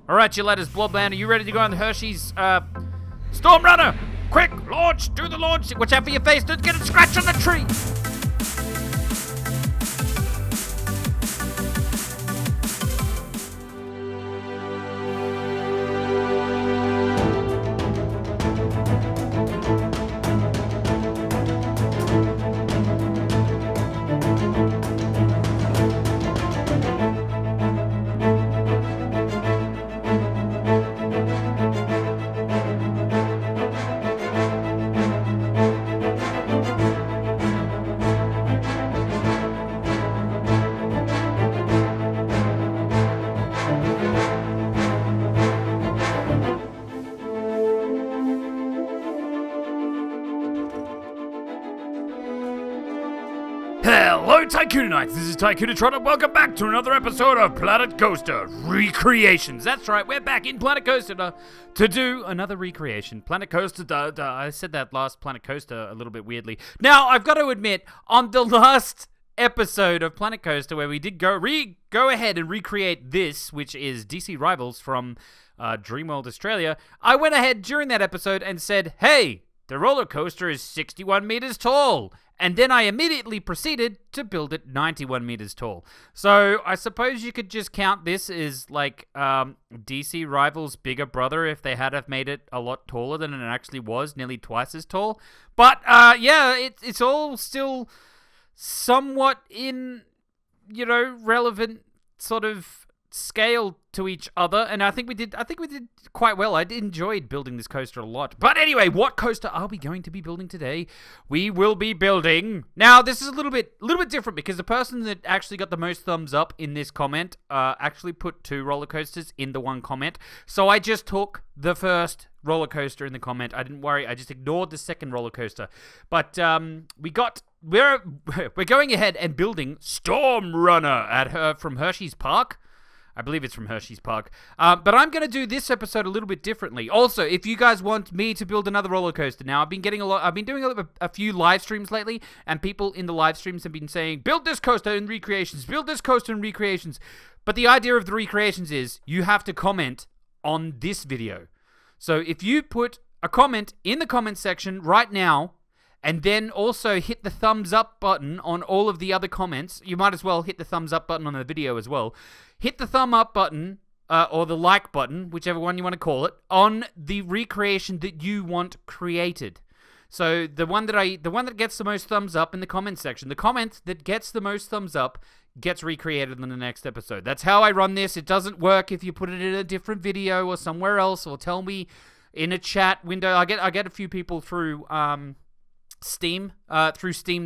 Alright, you letters, Blobland, are you ready to go on the Hershey's, Storm Runner? Quick, launch, do the launch. Watch out for your face, don't get a scratch on the tree. Hello, Tycoon-A-Nights. This is Tycoon-A-Tron, and welcome back to another episode of Planet Coaster Recreations. That's right, we're back in Planet Coaster to do another recreation. Planet Coaster, I said that last Planet Coaster a little bit weirdly. Now, I've got to admit, on the last episode of Planet Coaster where we did go ahead and recreate this, which is DC Rivals from Dreamworld Australia, I went ahead during that episode and said, hey, the roller coaster is 61 meters tall. And then I immediately proceeded to build it 91 meters tall. So I suppose you could just count this as like DC Rivals' bigger brother if they had have made it a lot taller than it actually was, nearly twice as tall. But yeah, it's all still somewhat in, relevant sort of scale to each other, and I think we did quite well. I enjoyed building this coaster a lot. But anyway, what coaster are we going to be building today? We will be building... Now, this is a little bit different because the person that actually got the most thumbs up in this comment actually put 2 roller coasters in the one comment. So I just took the first roller coaster in the comment. I didn't worry. I just ignored the second roller coaster. But we're going ahead and building Storm Runner from Hersheypark. I believe it's from Hersheypark. But I'm going to do this episode a little bit differently. Also, if you guys want me to build another roller coaster, now I've been doing a few live streams lately, and people in the live streams have been saying, build this coaster in recreations, build this coaster in recreations. But the idea of the recreations is you have to comment on this video. So if you put a comment in the comment section right now, and then also hit the thumbs up button on all of the other comments. You might as well hit the thumbs up button on the video as well. Hit the thumb up button, or the like button, whichever one you want to call it, on the recreation that you want created. So the one that gets the most thumbs up in the comment section, the comment that gets the most thumbs up gets recreated in the next episode. That's how I run this. It doesn't work if you put it in a different video or somewhere else, or tell me in a chat window. I get a few people through Steam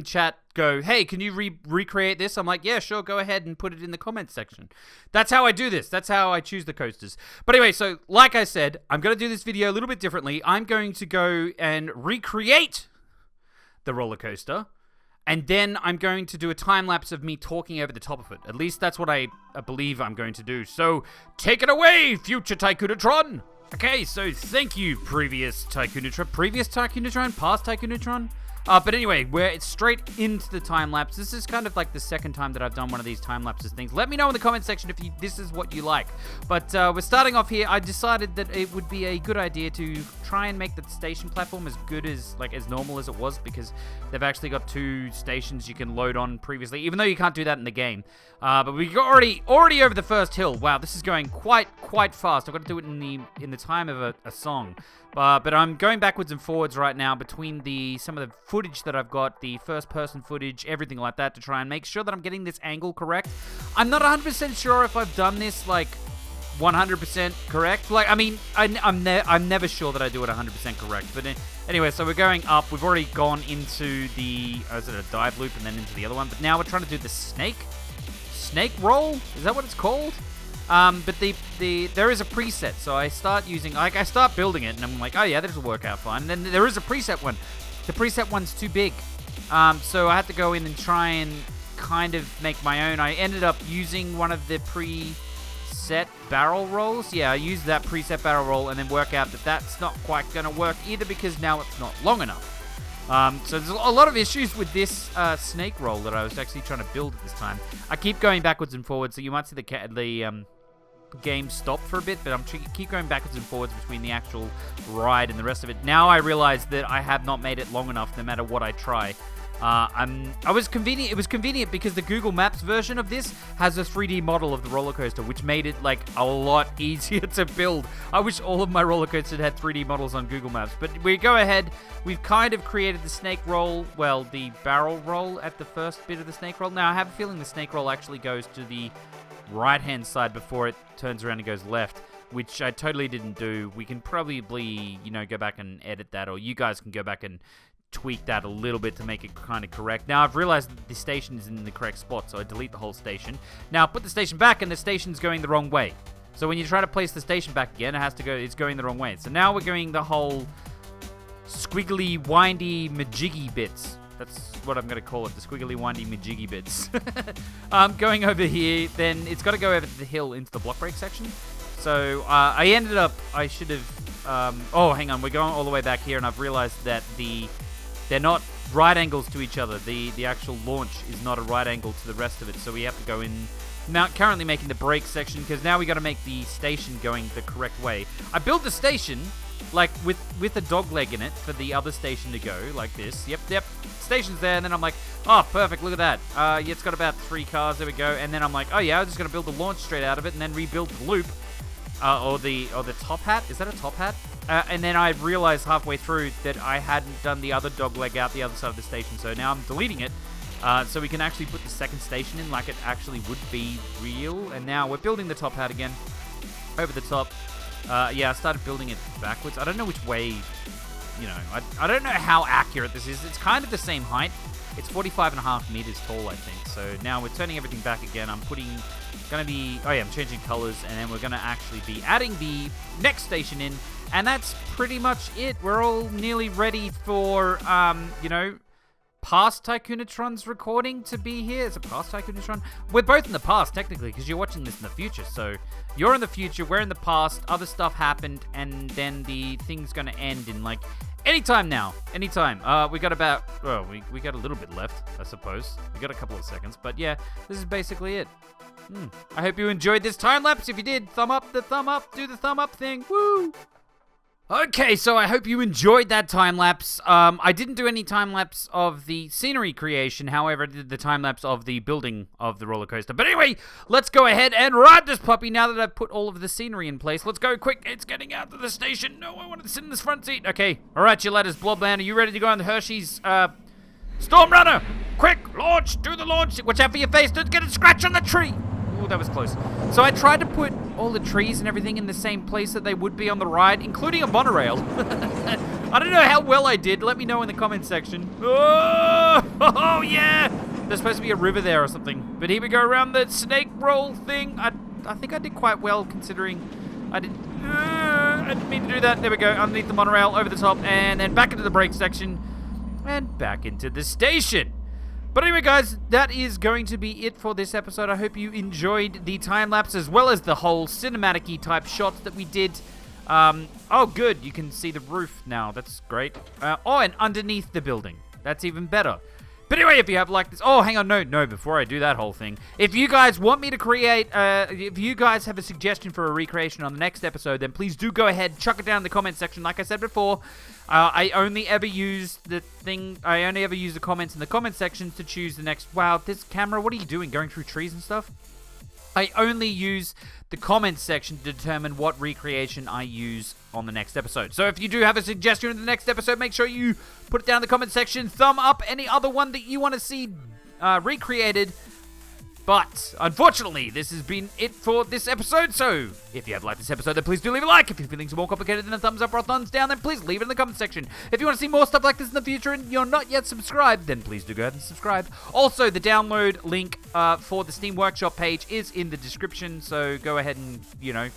chat go, hey, can you recreate this? I'm like, yeah, sure, go ahead and put it in the comments section. That's how I do this. That's how I choose the coasters. But anyway, so like I said, I'm going to do this video a little bit differently. I'm going to go and recreate the roller coaster, and then I'm going to do a time lapse of me talking over the top of it. At least that's what I believe I'm going to do. So take it away, future Tycoon-A-Tron. Okay, so thank you, previous Tycoon-A-Tron, past Tycoon-A-Tron. But anyway, it's straight into the time lapse. This is kind of like the second time that I've done one of these time lapses things. Let me know in the comment section if this is what you like. But we're starting off here. I decided that it would be a good idea to try and make the station platform as good as normal as it was, because they've actually got 2 stations you can load on previously, even though you can't do that in the game. But we got already over the first hill. Wow, this is going quite fast. I've got to do it in the time of a song. But I'm going backwards and forwards right now between some of the footage that I've got, the first-person footage, everything like that, to try and make sure that I'm getting this angle correct. I'm not 100% sure if I've done this, 100% correct. I'm never sure that I do it 100% correct. But anyway, so we're going up. We've already gone into the, is it a dive loop and then into the other one? But now we're trying to do the snake roll? Is that what it's called? But there is a preset, so I start building it, and I'm like, oh yeah, this will work out fine. And then there is a preset one. The preset one's too big, so I had to go in and try and kind of make my own. I ended up using one of the preset barrel rolls. Yeah, I used that preset barrel roll, and then work out that that's not quite going to work either, because now it's not long enough. So there's a lot of issues with this snake roll that I was actually trying to build at this time. I keep going backwards and forwards, so you might see game stopped for a bit, but I'm keep going backwards and forwards between the actual ride and the rest of it. Now I realize that I have not made it long enough, no matter what I try. It was convenient because the Google Maps version of this has a 3D model of the roller coaster, which made it like a lot easier to build. I wish all of my roller coasters had 3D models on Google Maps, but we go ahead. We've kind of created the snake roll, well, the barrel roll at the first bit of the snake roll. Now I have a feeling the snake roll actually goes to the right-hand side before it turns around and goes left, which I totally didn't do. We can probably, go back and edit that, or you guys can go back and tweak that a little bit to make it kind of correct. Now, I've realized that the station is in the correct spot, so I delete the whole station. Now, put the station back, and the station's going the wrong way. So when you try to place the station back again, it's going the wrong way. So now we're going the whole squiggly, windy, majiggy bits. That's what I'm going to call it, the squiggly, windy, majiggy bits. Going over here, then it's got to go over the hill into the block break section. So I should have, oh, hang on, we're going all the way back here, and I've realized that they're not right angles to each other. The actual launch is not a right angle to the rest of it, so we have to go in. Now, currently making the brake section, because now we got to make the station going the correct way. I built the station, like, with a dog leg in it for the other station to go, like this. Yep, station's there, and then I'm like, oh, perfect, look at that. Yeah, it's got about 3 cars, there we go. And then I'm like, oh yeah, I'm just going to build the launch straight out of it, and then rebuild the loop. Or the top hat. Is that a top hat? And then I realized halfway through that I hadn't done the other dog leg out the other side of the station. So now I'm deleting it. So we can actually put the second station in like it actually would be real. And now we're building the top hat again. Over the top. Yeah, I started building it backwards. I don't know which way, I don't know how accurate this is. It's kind of the same height. It's 45.5 meters tall, I think. So now we're turning everything back again. I'm changing colors, and then we're going to actually be adding the next station in, and that's pretty much it. We're all nearly ready for, past Tycoon-A-Tron's recording to be here. Is it past Tycoon-A-Tron? We're both in the past, technically, because you're watching this in the future. So you're in the future, we're in the past, other stuff happened, and then the thing's going to end in, like, anytime now. Anytime. We got about, we got a little bit left, I suppose. We got a couple of seconds, but yeah, this is basically it. I hope you enjoyed this time lapse. If you did, do the thumb up thing. Woo! Okay, so I hope you enjoyed that time lapse. I didn't do any time lapse of the scenery creation. However, I did the time lapse of the building of the roller coaster. But anyway, let's go ahead and ride this puppy now that I've put all of the scenery in place. Let's go quick. It's getting out to the station. No, I wanted to sit in this front seat. Okay, all right, you letters, Blobland. Are you ready to go on the Hershey's Storm Runner? Quick, launch. Do the launch. Watch out for your face. Don't get a scratch on the tree. Ooh, that was close. So I tried to put all the trees and everything in the same place that they would be on the ride, including a monorail. I don't know how well I did. Let me know in the comment section. Oh yeah! There's supposed to be a river there or something. But here we go around the snake roll thing. I think I did quite well considering I didn't mean to do that. There we go. Underneath the monorail, over the top, and then back into the brake section, and back into the station. But anyway, guys, that is going to be it for this episode. I hope you enjoyed the time-lapse as well as the whole cinematic-y type shots that we did. Oh, good. You can see the roof now. That's great. And underneath the building. That's even better. But anyway, if you have liked this... Oh, hang on. No, before I do that whole thing. If you guys want me to create... if you guys have a suggestion for a recreation on the next episode, then please do go ahead. Chuck it down in the comment section. Like I said before, I only ever use the comments in the comment section to choose the next... Wow, this camera, what are you doing? Going through trees and stuff? I only use the comments section to determine what recreation I use on the next episode. So if you do have a suggestion in the next episode, make sure you put it down in the comment section. Thumb up any other one that you want to see recreated. But, unfortunately, this has been it for this episode. So, if you have liked this episode, then please do leave a like. If your feelings are more complicated than a thumbs up or a thumbs down, then please leave it in the comment section. If you want to see more stuff like this in the future and you're not yet subscribed, then please do go ahead and subscribe. Also, the download link for the Steam Workshop page is in the description. So, go ahead and,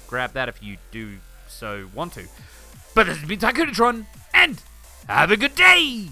grab that if you do so want to. But this has been Tycoon-A-Tron, and have a good day!